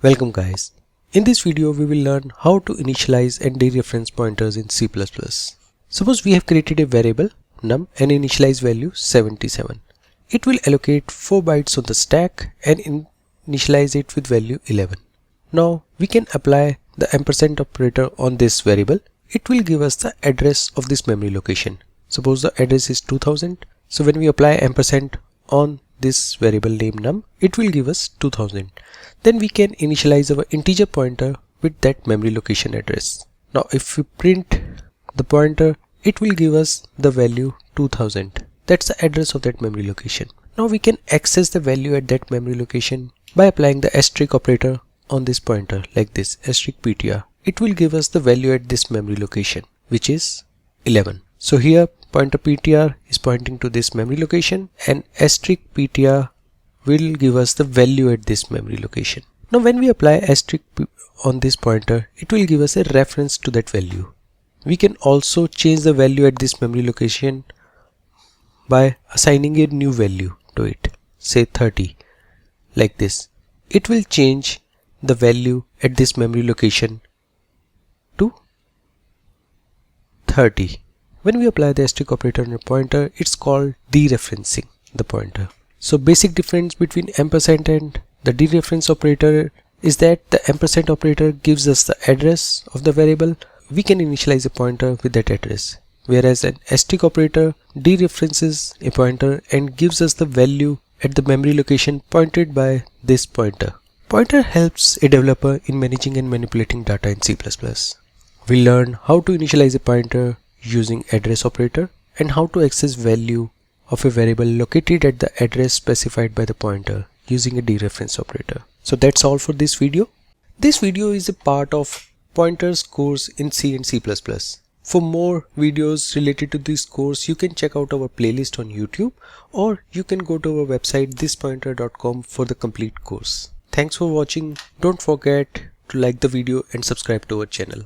Welcome guys. In this video we will learn how to initialize and dereference pointers in C++. Suppose we have created a variable num and initialize value 77. It will allocate 4 bytes on the stack and initialize it with value 11. Now we can apply the ampersand operator on this variable. It will give us the address of this memory location. Suppose the address is 2000. So when we apply ampersand on this variable name num, it will give us 2000. Then we can initialize our integer pointer with that memory location address. Now if we print the pointer, it will give us the value 2000. That's the address of that memory location. Now we can access the value at that memory location by applying the asterisk operator on this pointer like this, asterisk ptr. It will give us the value at this memory location, which is 11. So here pointer ptr is pointing to this memory location and asterisk ptr will give us the value at this memory location. Now when we apply asterisk on this pointer, it will give us a reference to that value. We can also change the value at this memory location by assigning a new value to it, say 30, like this. It will change the value at this memory location to 30. When we apply the asterisk operator on a pointer, it's called dereferencing the pointer. So basic difference between ampersand and the dereference operator is that the ampersand operator gives us the address of the variable. We can initialize a pointer with that address, whereas an asterisk operator dereferences a pointer and gives us the value at the memory location pointed by this pointer. Pointer helps a developer in managing and manipulating data in C++. We learn how to initialize a pointer using address operator and how to access value of a variable located at the address specified by the pointer using a dereference operator. So that's all for this video. This video is a part of pointers course in C and C++. For more videos related to this course, you can check out our playlist on YouTube, or you can go to our website thispointer.com for the complete course. Thanks for watching. Don't forget to like the video and subscribe to our channel.